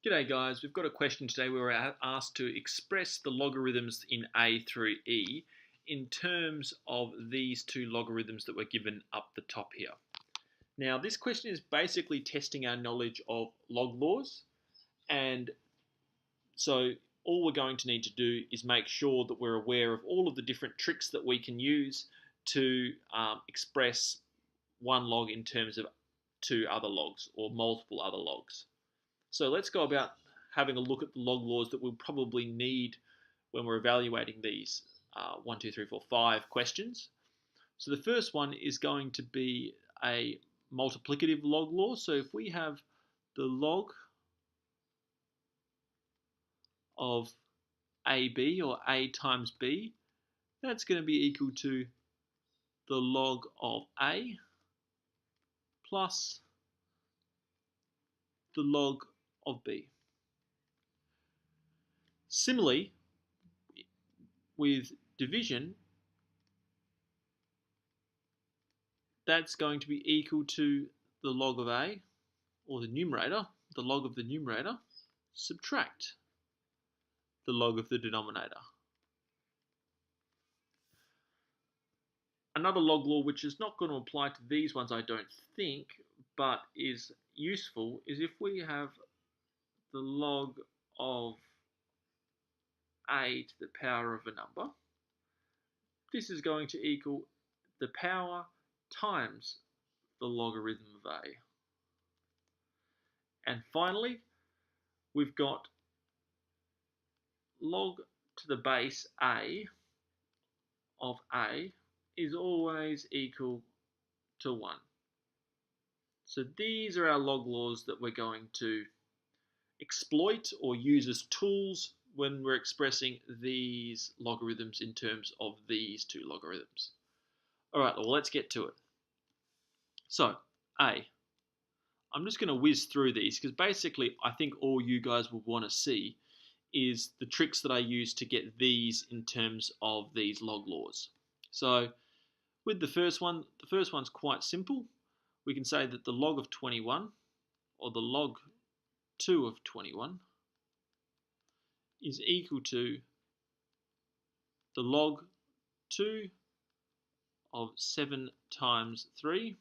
G'day guys, we've got a question today where we're asked to express the logarithms in a through e in terms of these two logarithms that were given up the top here. Now this question is basically testing our knowledge of log laws, and so all we're going to need to do is make sure that we're aware of all of the different tricks that we can use to express one log in terms of two other logs or multiple other logs. So let's go about having a look at the log laws that we'll probably need when we're evaluating these 1, 2, 3, 4, 5 questions. So the first one is going to be a multiplicative log law. So if we have the log of AB, or A times B, that's going to be equal to the log of A plus the log of B. Similarly, with division, that's going to be equal to the log of A, or the numerator, the log of the numerator, subtract the log of the denominator. Another log law which is not going to apply to these ones, I don't think, but is useful, is if we have the log of a to the power of a number, this is going to equal the power times the logarithm of a. And finally, we've got log to the base a of a is always equal to 1. So these are our log laws that we're going to exploit or use as tools when we're expressing these logarithms in terms of these two logarithms. Alright, well let's get to it. So, I'm just going to whiz through these because basically I think all you guys will want to see is the tricks that I use to get these in terms of these log laws. So, with the first one's quite simple. We can say that the log of 21, or the log 2 of 21, is equal to the log 2 of 7 times 3,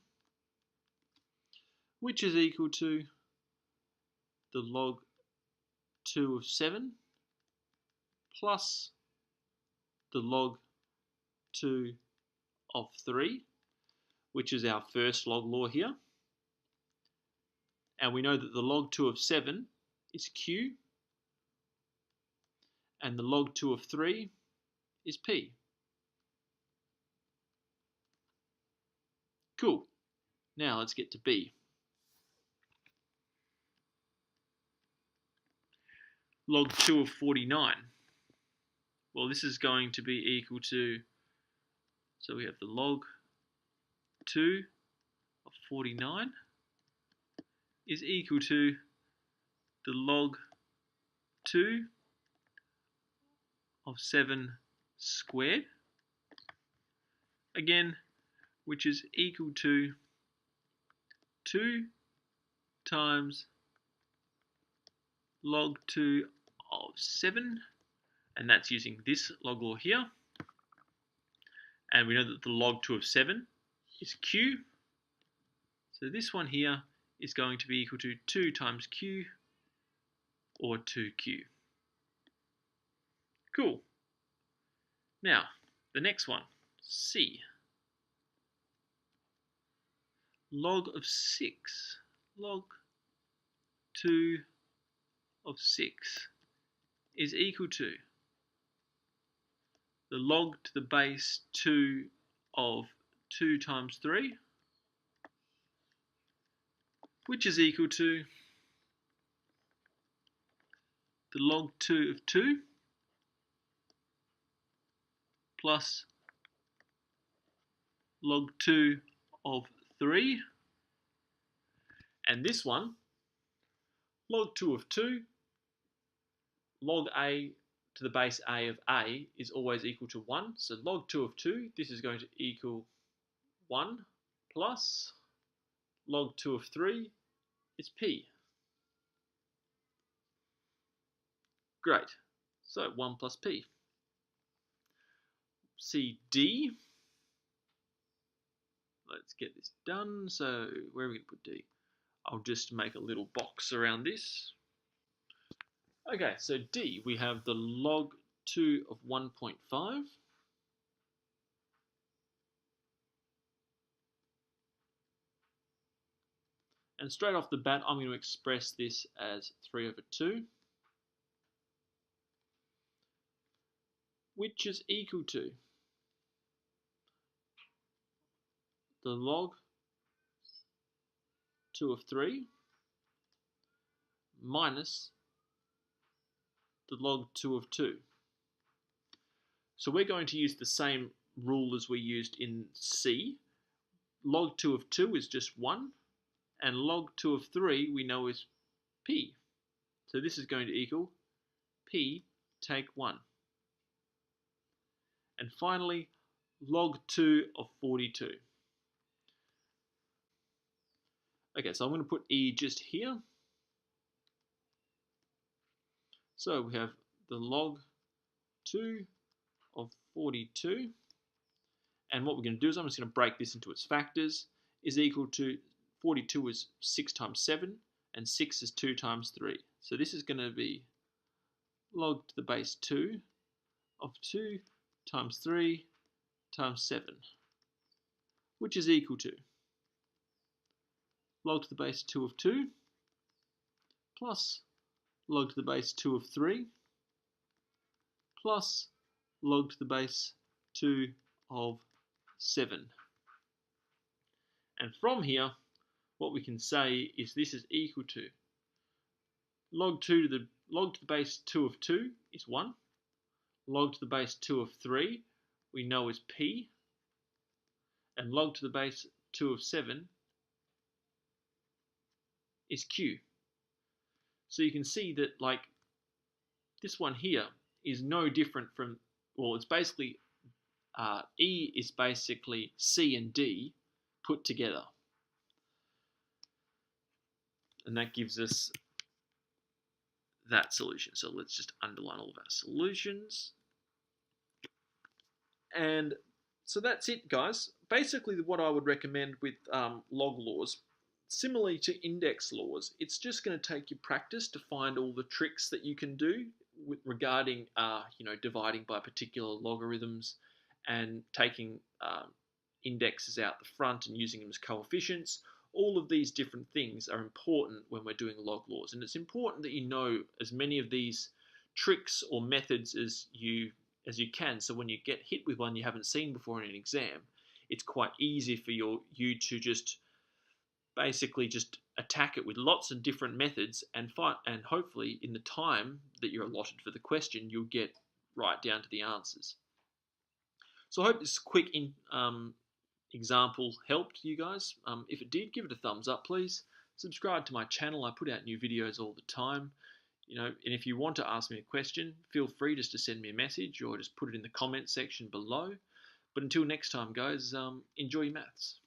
which is equal to the log 2 of 7 plus the log 2 of 3, which is our first log law here. And we know that the log 2 of 7 is Q, and the log 2 of 3 is P. Cool. Now let's get to B. Log 2 of 49. Well, this is going to be equal to, so we have the log 2 of 49 is equal to the log 2 of 7 squared, again, which is equal to 2 times log 2 of 7, and that's using this log law here. And we know that the log 2 of 7 is Q, so this one here is going to be equal to 2 times Q, or 2Q. Cool. Now, the next one, C. Log of 6. Log 2 of 6 is equal to the log to the base 2 of 2 times 3, which is equal to the log 2 of 2 plus log 2 of 3. And this one, log 2 of 2, log a to the base a of a is always equal to 1. So log 2 of 2, this is going to equal 1 plus log 2 of 3 is P. Great. So 1 plus p. See D. Let's get this done. So where are we going to put D? I'll just make a little box around this. Okay, so D, we have the log 2 of 1.5. And straight off the bat, I'm going to express this as 3 over 2, which is equal to the log 2 of 3 minus the log 2 of 2. So we're going to use the same rule as we used in C. Log 2 of 2 is just 1, and log 2 of 3 we know is p. So this is going to equal p take 1. And finally, log 2 of 42. Okay, so I'm going to put E just here. So we have the log 2 of 42. And what we're going to do is I'm just going to break this into its factors, is equal to 42 is 6 times 7, and 6 is 2 times 3. So this is going to be log to the base 2 of 2 times 3 times 7, which is equal to log to the base 2 of 2 plus log to the base 2 of 3 plus log to the base 2 of 7. And from here, what we can say is this is equal to log to the base 2 of 2 is 1. Log to the base 2 of 3 we know is p. And log to the base 2 of 7 is q. So you can see that, like, this one here is no different from, well, it's basically E is basically C and D put together. And that gives us that solution. So let's just underline all of our solutions. And so that's it, guys. Basically, what I would recommend with log laws, similarly to index laws, it's just going to take you practice to find all the tricks that you can do regarding, dividing by particular logarithms and taking indexes out the front and using them as coefficients. All of these different things are important when we're doing log laws, and it's important that you know as many of these tricks or methods as you can, so when you get hit with one you haven't seen before in an exam, it's quite easy for you to just basically just attack it with lots of different methods, and hopefully in the time that you're allotted for the question you'll get right down to the answers. So I hope this quick example helped you guys. If it did, give it a thumbs up, please. Subscribe to my channel. I put out new videos all the time. And if you want to ask me a question, feel free just to send me a message or just put it in the comment section below. But until next time, guys, enjoy your maths.